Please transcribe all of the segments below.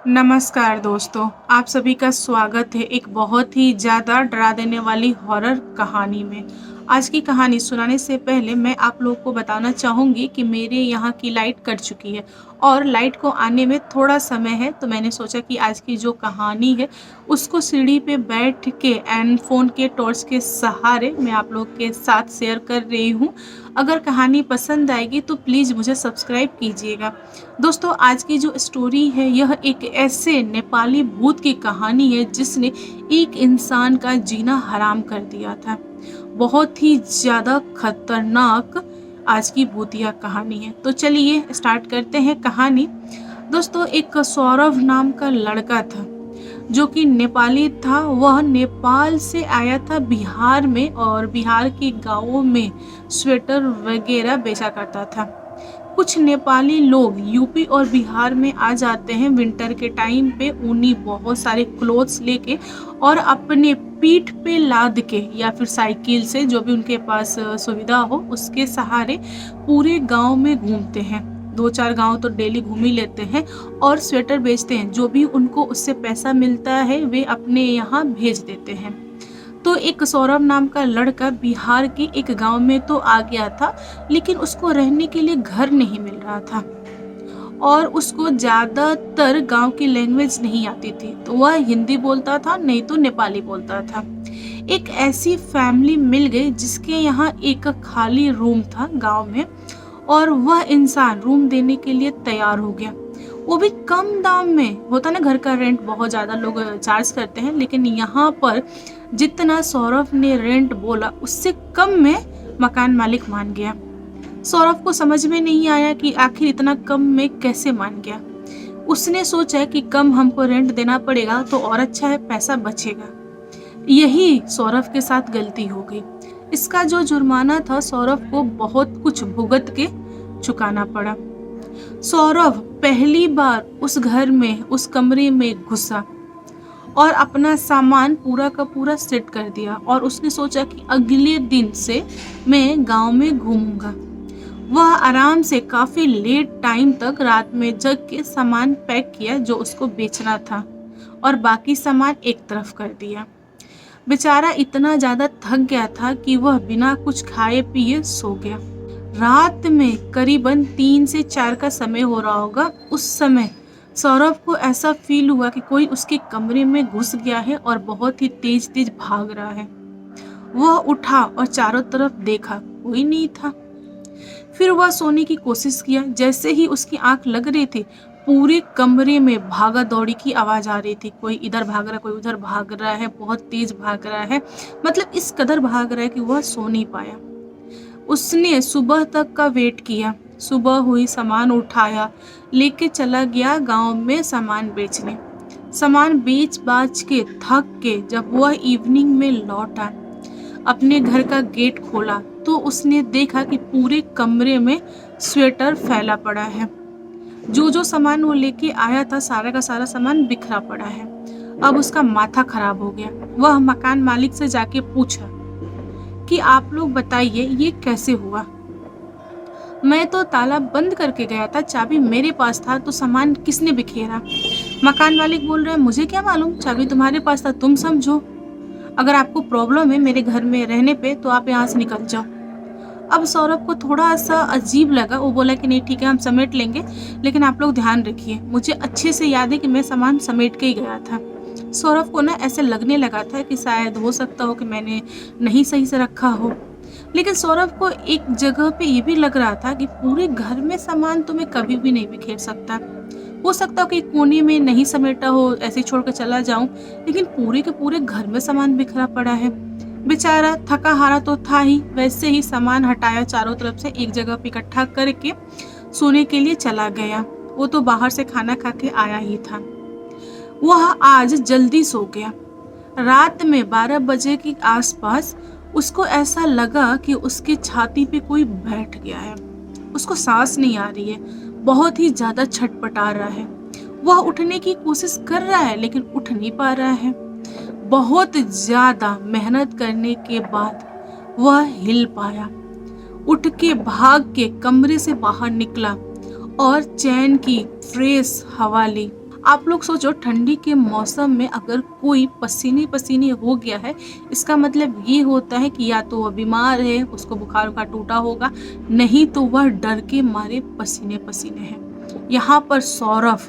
नमस्कार दोस्तों, आप सभी का स्वागत है एक बहुत ही ज़्यादा डरा देने वाली हॉरर कहानी में। आज की कहानी सुनाने से पहले मैं आप लोग को बताना चाहूँगी कि मेरे यहाँ की लाइट कट चुकी है और लाइट को आने में थोड़ा समय है, तो मैंने सोचा कि आज की जो कहानी है उसको सीढ़ी पे बैठ के एंड फ़ोन के टॉर्च के सहारे मैं आप लोग के साथ शेयर कर रही हूँ। अगर कहानी पसंद आएगी तो प्लीज़ मुझे सब्सक्राइब कीजिएगा। दोस्तों, आज की जो स्टोरी है यह एक ऐसे नेपाली भूत की कहानी है जिसने एक इंसान का जीना हराम कर दिया था। बहुत ही ज़्यादा खतरनाक आज की भूतिया कहानी है। तो चलिए स्टार्ट करते हैं कहानी। दोस्तों, एक सौरभ नाम का लड़का था जो कि नेपाली था। वह नेपाल से आया था बिहार में और बिहार के गाँवों में स्वेटर वगैरह बेचा करता था। कुछ नेपाली लोग यूपी और बिहार में आ जाते हैं विंटर के टाइम पे ऊनी बहुत सारे क्लोथ्स लेके और अपने पीठ पे लाद के या फिर साइकिल से, जो भी उनके पास सुविधा हो उसके सहारे पूरे गांव में घूमते हैं। 2-4 गांव तो डेली घूम ही लेते हैं और स्वेटर बेचते हैं। जो भी उनको उससे पैसा मिलता है वे अपने यहाँ भेज देते हैं। तो एक सौरभ नाम का लड़का बिहार के एक गांव में तो आ गया था, लेकिन उसको रहने के लिए घर नहीं मिल रहा था और उसको ज़्यादातर गांव की लैंग्वेज नहीं आती थी। तो वह हिंदी बोलता था, नहीं तो नेपाली बोलता था। एक ऐसी फैमिली मिल गई जिसके यहाँ एक खाली रूम था गांव में और वह इंसान रूम देने के लिए तैयार हो गया। वो भी कम दाम में। होता ना, घर का रेंट बहुत ज़्यादा लोग चार्ज करते हैं, लेकिन यहाँ पर जितना सौरभ ने रेंट बोला उससे कम में मकान मालिक मान गया। सौरभ को समझ में नहीं आया कि आखिर इतना कम में कैसे मान गया। उसने सोचा कि कम हमको रेंट देना पड़ेगा तो और अच्छा है, पैसा बचेगा। यही सौरभ के साथ गलती हो गई। इसका जो जुर्माना था सौरभ को बहुत कुछ भुगत के चुकाना पड़ा। सौरभ पहली बार उस घर में, उस कमरे में घुसा और अपना सामान पूरा का पूरा सेट कर दिया और उसने सोचा कि अगले दिन से मैं गांव में घूमूंगा। वह आराम से काफी लेट टाइम तक रात में जग के सामान पैक किया जो उसको बेचना था और बाकी सामान एक तरफ कर दिया। बेचारा इतना ज्यादा थक गया था कि वह बिना कुछ खाए पिए सो गया। रात में करीबन 3 से 4 का समय हो रहा होगा। उस समय सौरभ को ऐसा फील हुआ कि कोई उसके कमरे में घुस गया है और बहुत ही तेज तेज भाग रहा है। वह उठा और चारों तरफ देखा, कोई नहीं था। फिर वह सोने की कोशिश किया। जैसे ही उसकी आंख लग रही थी पूरे कमरे में भागा दौड़ी की आवाज आ रही थी। कोई इधर भाग रहा है, कोई उधर भाग रहा है, बहुत तेज भाग रहा है। मतलब इस कदर भाग रहा है कि वह सो नहीं पाया। उसने सुबह तक का वेट किया। सुबह हुई, सामान उठाया, लेके चला गया गांव में सामान बेचने। सामान बेच बाच के थक के जब वह इवनिंग में लौटा, अपने घर का गेट खोला तो उसने देखा कि पूरे कमरे में स्वेटर फैला पड़ा है। जो जो सामान वो लेके आया था सारा का सारा सामान बिखरा पड़ा है। अब उसका माथा खराब हो गया। वह मकान मालिक से जाके पूछा कि आप लोग बताइए ये कैसे हुआ। मैं तो ताला बंद करके गया था, चाबी मेरे पास था, तो सामान किसने बिखेरा। मकान मालिक बोल रहा है, मुझे क्या मालूम, चाबी तुम्हारे पास था, तुम समझो। अगर आपको प्रॉब्लम है मेरे घर में रहने पे तो आप यहाँ से निकल जाओ। अब सौरभ को थोड़ा सा अजीब लगा। वो बोला कि नहीं ठीक है, हम समेट लेंगे, लेकिन आप लोग ध्यान रखिए। मुझे अच्छे से याद है कि मैं सामान समेट के ही गया था। सौरभ को ना ऐसे लगने लगा था कि शायद हो सकता हो कि मैंने नहीं सही से रखा हो। लेकिन सौरभ को एक जगह पे ये भी लग रहा था कि पूरे घर में सामान तो मैं कभी भी नहीं बिखेर सकता। हो सकता हो कि कोने में नहीं समेटा हो, ऐसे छोड़ कर चला जाऊं, लेकिन पूरे के पूरे घर में सामान बिखरा पड़ा है। बेचारा थका हारा तो था ही, वैसे ही सामान हटाया चारों तरफ से एक जगह पे इकट्ठा करके सोने के लिए चला गया। वो तो बाहर से खाना खा के आया ही था। वह आज जल्दी सो गया। रात में 12 बजे के आसपास उसको ऐसा लगा कि उसकी छाती पे कोई बैठ गया है। उसको सांस नहीं आ रही है, बहुत ही ज्यादा छटपटा रहा है। वह उठने की कोशिश कर रहा है लेकिन उठ नहीं पा रहा है। बहुत ज्यादा मेहनत करने के बाद वह हिल पाया। उठ के भाग के कमरे से बाहर निकला और चैन की फ्रेश हवा ली। आप लोग सोचो, ठंडी के मौसम में अगर कोई पसीने-पसीने हो गया है, इसका मतलब ये होता है कि या तो वह बीमार है, उसको बुखार-वुखार टूटा होगा, नहीं तो वह डर के मारे पसीने-पसीने है। यहाँ पर सौरभ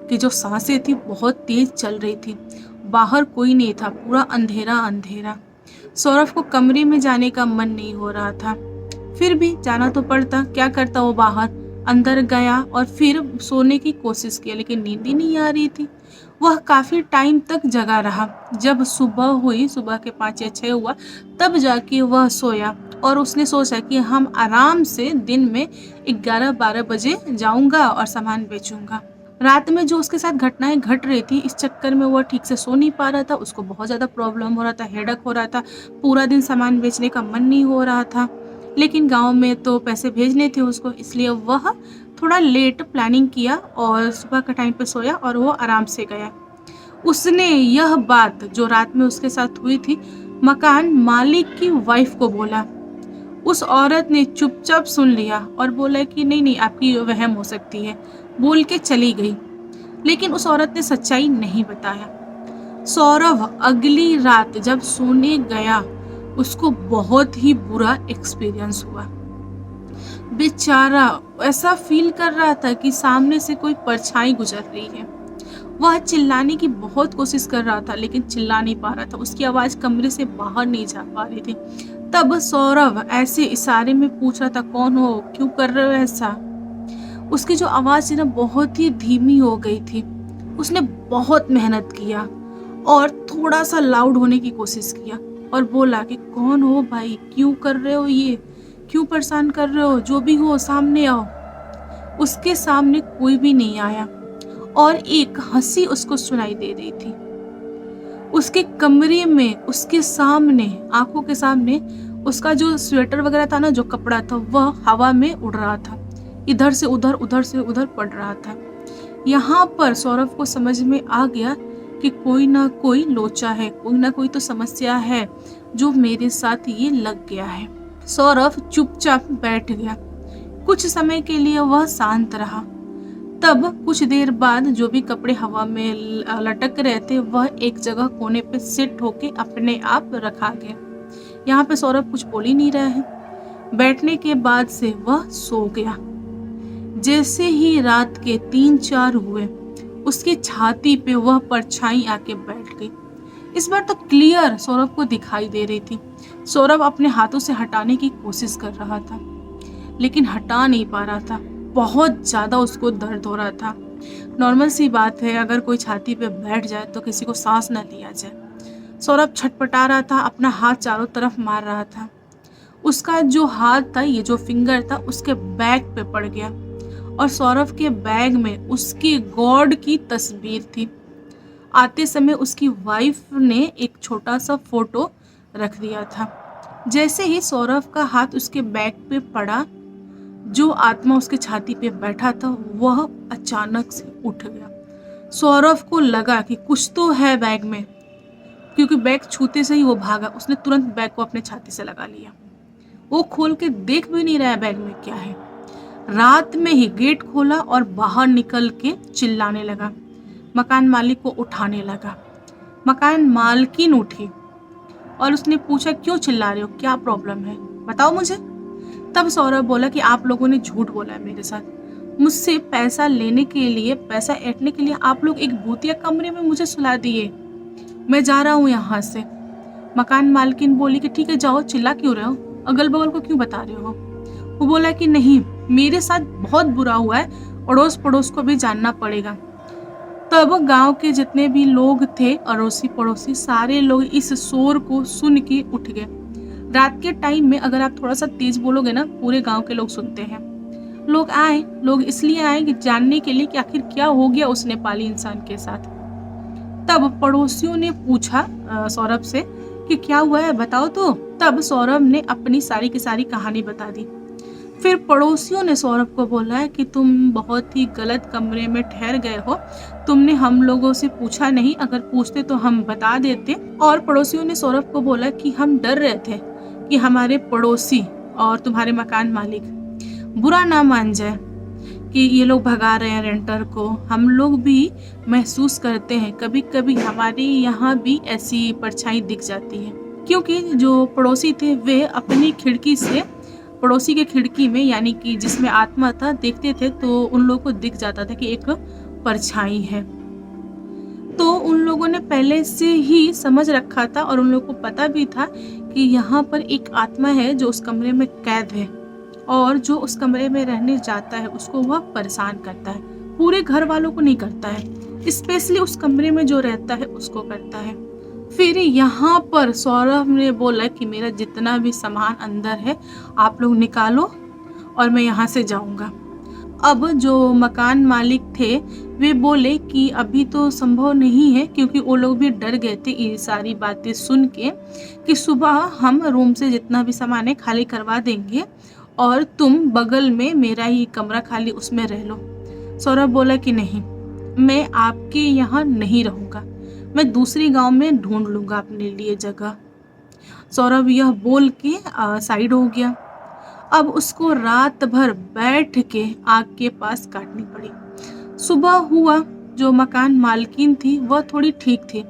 की जो साँसें थी बहुत तेज़ चल रही थी। बाहर कोई नहीं था, पूरा अंधेरा-अंधेरा। सौरभ को कमरे में जाने का मन नहीं हो रहा था। फिर भी जाना तो पड़ता, क्या करता वो बाहर। अंदर गया और फिर सोने की कोशिश की, लेकिन नींद ही नहीं आ रही थी। वह काफ़ी टाइम तक जगा रहा। जब सुबह हुई, सुबह के 5 या 6 हुआ, तब जाके वह सोया और उसने सोचा कि हम आराम से दिन में 11-12 बजे जाऊँगा और सामान बेचूँगा। रात में जो उसके साथ घटनाएँ घट रही थी, इस चक्कर में वह ठीक से सो नहीं पा रहा था, उसको बहुत ज़्यादा प्रॉब्लम हो रहा था, हेडेक हो रहा था, पूरा दिन सामान बेचने का मन नहीं हो रहा था। लेकिन गाँव में तो पैसे भेजने थे उसको, इसलिए वह थोड़ा लेट प्लानिंग किया और सुबह का टाइम पे सोया और वो आराम से गया। उसने यह बात जो रात में उसके साथ हुई थी, मकान मालिक की वाइफ़ को बोला। उस औरत ने चुपचाप सुन लिया और बोला कि नहीं, आपकी वहम हो सकती है, बोल के चली गई। लेकिन उस औरत ने सच्चाई नहीं बताया। सौरभ अगली रात जब सोने गया, उसको बहुत ही बुरा एक्सपीरियंस हुआ। बेचारा ऐसा फ़ील कर रहा था कि सामने से कोई परछाई गुज़र रही है। वह चिल्लाने की बहुत कोशिश कर रहा था, लेकिन चिल्ला नहीं पा रहा था। उसकी आवाज़ कमरे से बाहर नहीं जा पा रही थी। तब सौरभ ऐसे इशारे में पूछ रहा था, कौन हो? क्यों कर रहे हो ऐसा? उसकी जो आवाज़ थी ना, बहुत ही धीमी हो गई थी। उसने बहुत मेहनत किया और थोड़ा-सा लाउड होने की कोशिश किया और बोला कि कौन हो भाई? क्यों कर रहे हो ये? क्यों परेशान कर रहे हो? जो भी हो सामने आओ। उसके सामने कोई भी नहीं आया और एक हँसी उसको सुनाई दे रही थी। उसके कमरे में, उसके सामने, आँखों के सामने उसका जो स्वेटर वगैरह था ना, जो कपड़ा था, वह हवा में उड़ रहा था। इधर से उधर, उधर से उधर पड़ रहा था। यहाँ पर सौरभ को समझ में आ गया कि कोई ना कोई लोचा है, कोई ना कोई तो समस्या है जो मेरे साथ ये लग गया है। सौरभ चुपचाप बैठ गया। कुछ समय के लिए वह शांत रहा। तब कुछ देर बाद जो भी कपड़े हवा में लटक रहे थे, वह एक जगह कोने पे सेट होके अपने आप रखा गया। यहाँ पे सौरभ कुछ बोल ही नहीं रहा है। बैठने के बाद से वह सो गया। जैसे ही रात के 3-4 हुए, उसकी छाती पे वह परछाई आके बैठ गई। इस बार तो क्लियर सौरभ को दिखाई दे रही थी। सौरभ अपने हाथों से हटाने की कोशिश कर रहा था, लेकिन हटा नहीं पा रहा था। बहुत ज़्यादा उसको दर्द हो रहा था। नॉर्मल सी बात है, अगर कोई छाती पे बैठ जाए तो किसी को सांस ना लिया जाए। सौरभ छटपटा रहा था, अपना हाथ चारों तरफ मार रहा था। उसका जो हाथ था, ये जो फिंगर था, उसके बैग पे पड़ गया और सौरभ के बैग में उसकी गॉड की तस्वीर थी। आते समय उसकी वाइफ ने एक छोटा सा फोटो रख दिया था। जैसे ही सौरभ का हाथ उसके बैग पे पड़ा, जो आत्मा उसके छाती पे बैठा था, वह अचानक से उठ गया। सौरभ को लगा कि कुछ तो है बैग में, क्योंकि बैग छूते से ही वो भागा। उसने तुरंत बैग को अपने छाती से लगा लिया। वो खोल के देख भी नहीं रहा है बैग में क्या है। रात में ही गेट खोला और बाहर निकल के चिल्लाने लगा। मकान मालिक को उठाने लगा। मकान मालकिन उठी और उसने पूछा, क्यों चिल्ला रहे हो? क्या प्रॉब्लम है? बताओ मुझे। तब सौरभ बोला कि आप लोगों ने झूठ बोला है मेरे साथ। मुझसे पैसा लेने के लिए, पैसा ऐंठने के लिए आप लोग एक भूतिया कमरे में मुझे सुला दिए। मैं जा रहा हूँ यहाँ से। मकान मालकिन बोली कि ठीक है जाओ, चिल्ला क्यों रहे हो? अगल बगल को क्यों बता रहे हो? वो बोला कि नहीं, मेरे साथ बहुत बुरा हुआ है, अड़ोस पड़ोस को भी जानना पड़ेगा। तब गांव के जितने भी लोग थे, अड़ोसी पड़ोसी, सारे लोग इस शोर को सुन के उठ गए। रात के टाइम में अगर आप थोड़ा सा तेज बोलोगे ना, पूरे गांव के लोग सुनते हैं। लोग इसलिए आए कि जानने के लिए कि आखिर क्या हो गया उस नेपाली इंसान के साथ। तब पड़ोसियों ने पूछा सौरभ से कि क्या हुआ है, बताओ तो। तब सौरभ ने अपनी सारी की सारी कहानी बता दी। फिर पड़ोसियों ने सौरभ को बोला है कि तुम बहुत ही गलत कमरे में ठहर गए हो, तुमने हम लोगों से पूछा नहीं, अगर पूछते तो हम बता देते। और पड़ोसियों ने सौरभ को बोला कि हम डर रहे थे कि हमारे पड़ोसी और तुम्हारे मकान मालिक बुरा ना मान जाए, कि ये लोग भगा रहे हैं रेंटर को। हम लोग भी महसूस करते हैं, कभी-कभी हमारे यहाँ भी ऐसी परछाई दिख जाती है। क्योंकि जो पड़ोसी थे वे अपनी खिड़की से पड़ोसी के खिड़की में, यानी कि जिसमें आत्मा था, देखते थे तो उन लोगों को दिख जाता था कि एक परछाई है। तो उन लोगों ने पहले से ही समझ रखा था और उन लोगों को पता भी था कि यहाँ पर एक आत्मा है जो उस कमरे में कैद है और जो उस कमरे में रहने जाता है उसको वह परेशान करता है। पूरे घर वालों को नहीं करता है, स्पेशली उस कमरे में जो रहता है उसको करता है। फिर यहाँ पर सौरभ ने बोला कि मेरा जितना भी सामान अंदर है आप लोग निकालो और मैं यहाँ से जाऊँगा। अब जो मकान मालिक थे वे बोले कि अभी तो संभव नहीं है, क्योंकि वो लोग भी डर गए थे ये सारी बातें सुन के कि सुबह हम रूम से जितना भी सामान है खाली करवा देंगे और तुम बगल में मेरा ही कमरा खाली उसमें रह लो। सौरभ बोला कि नहीं, मैं आपके यहाँ नहीं रहूँगा, मैं दूसरी गांव में ढूंढ लूँगा अपने लिए जगह। सौरभ यह बोल के साइड हो गया। अब उसको रात भर बैठ के आग के पास काटनी पड़ी। सुबह हुआ, जो मकान मालकिन थी वह थोड़ी ठीक थी।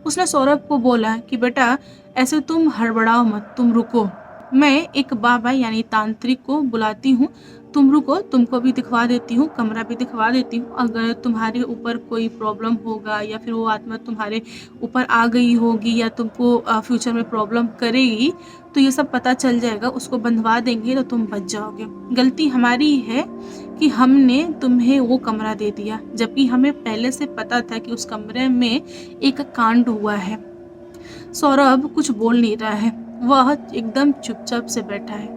उसने सौरभ को बोला कि बेटा ऐसे तुम हड़बड़ाओ मत, तुम रुको, मैं एक बाबा यानी तांत्रिक को बुलाती हूँ, तुम रुको, तुमको भी दिखवा देती हूँ, कमरा भी दिखवा देती हूँ। अगर तुम्हारे ऊपर कोई प्रॉब्लम होगा या फिर वो आत्मा तुम्हारे ऊपर आ गई होगी या तुमको फ्यूचर में प्रॉब्लम करेगी तो ये सब पता चल जाएगा, उसको बंधवा देंगे तो तुम बच जाओगे। गलती हमारी है कि हमने तुम्हें वो कमरा दे दिया, जबकि हमें पहले से पता था कि उस कमरे में एक कांड हुआ है। सौरभ कुछ बोल नहीं रहा है, वह एकदम चुपचाप से बैठा है।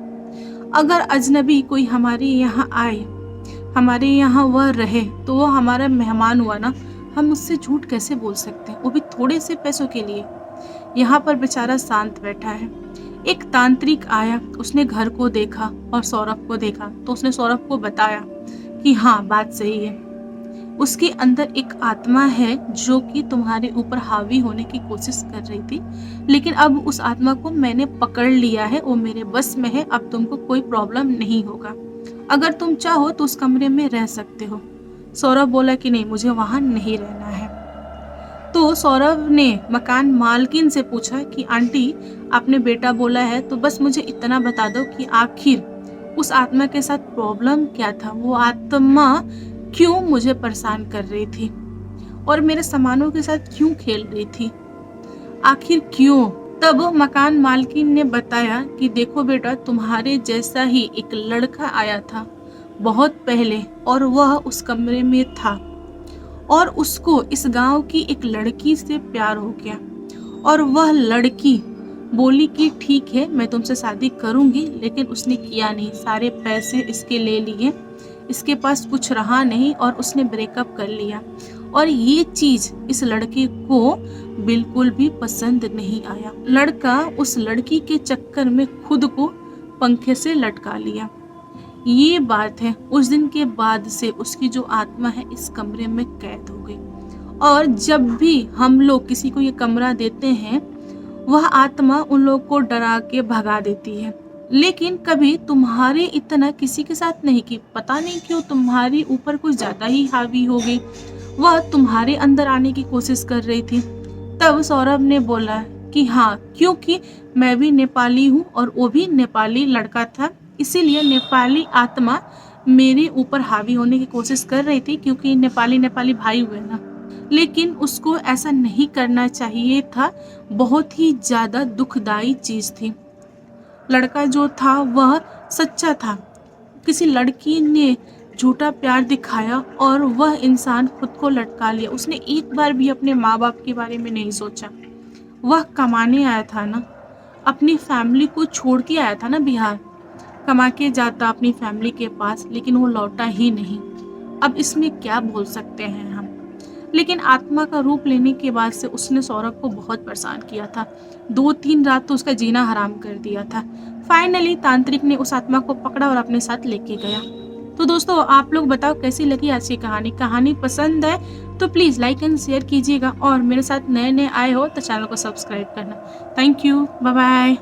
अगर अजनबी कोई हमारे यहाँ आए, हमारे यहाँ वह रहे, तो वो हमारा मेहमान हुआ ना, हम उससे झूठ कैसे बोल सकते हैं, वो भी थोड़े से पैसों के लिए। यहाँ पर बेचारा शांत बैठा है। एक तांत्रिक आया, उसने घर को देखा और सौरभ को देखा, तो उसने सौरभ को बताया कि हाँ बात सही है, उसके अंदर एक आत्मा है जो कि तुम्हारे ऊपर हावी होने की कोशिश कर रही थी, लेकिन अब उस आत्मा को मैंने पकड़ लिया है, वो मेरे बस में है, अब तुमको कोई प्रॉब्लम नहीं होगा, अगर तुम चाहो तो उस कमरे में रह सकते हो। सौरभ बोला कि नहीं, मुझे वहां नहीं रहना है। तो सौरभ ने मकान मालकिन से पूछा कि आंटी आपने बेटा बोला है तो बस मुझे इतना बता दो कि आखिर उस आत्मा के साथ प्रॉब्लम क्या था, वो आत्मा क्यों मुझे परेशान कर रही थी और मेरे सामानों के साथ क्यों खेल रही थी, आखिर क्यों। तब मकान मालकिन ने बताया कि देखो बेटा, तुम्हारे जैसा ही एक लड़का आया था बहुत पहले और वह उस कमरे में था और उसको इस गांव की एक लड़की से प्यार हो गया और वह लड़की बोली कि ठीक है मैं तुमसे शादी करूंगी, लेकिन उसने किया नहीं, सारे पैसे इसके ले लिए, इसके पास कुछ रहा नहीं और उसने ब्रेकअप कर लिया और ये चीज इस लड़के को बिल्कुल भी पसंद नहीं आया। लड़का उस लड़की के चक्कर में खुद को पंखे से लटका लिया। ये बात है, उस दिन के बाद से उसकी जो आत्मा है इस कमरे में कैद हो गई और जब भी हम लोग किसी को ये कमरा देते हैं वह आत्मा उन लोग को डरा के भगा देती है, लेकिन कभी तुम्हारे इतना किसी के साथ नहीं कि पता नहीं क्यों तुम्हारे ऊपर कुछ ज्यादा ही हावी हो गई, वह तुम्हारे अंदर आने की कोशिश कर रही थी। तब सौरभ ने बोला कि हाँ, क्योंकि मैं भी नेपाली हूँ और वो भी नेपाली लड़का था, इसीलिए नेपाली आत्मा मेरे ऊपर हावी होने की कोशिश कर रही थी, क्योंकि नेपाली भाई हुए ना, लेकिन उसको ऐसा नहीं करना चाहिए था। बहुत ही ज्यादा दुखदाई चीज थी। लड़का जो था वह सच्चा था, किसी लड़की ने झूठा प्यार दिखाया और वह इंसान खुद को लटका लिया। उसने एक बार भी अपने माँ बाप के बारे में नहीं सोचा। वह कमाने आया था ना, अपनी फैमिली को छोड़ के आया था ना बिहार, कमा के जाता अपनी फैमिली के पास, लेकिन वो लौटा ही नहीं। अब इसमें क्या बोल सकते हैं हम। लेकिन आत्मा का रूप लेने के बाद से उसने सौरभ को बहुत परेशान किया था। 2-3 रात तो उसका जीना हराम कर दिया था। फाइनली तांत्रिक ने उस आत्मा को पकड़ा और अपने साथ लेके गया। तो दोस्तों आप लोग बताओ कैसी लगी आज की कहानी पसंद है तो प्लीज़ लाइक एंड शेयर कीजिएगा और मेरे साथ नए आए हो तो चैनल को सब्सक्राइब करना। Thank you, bye bye.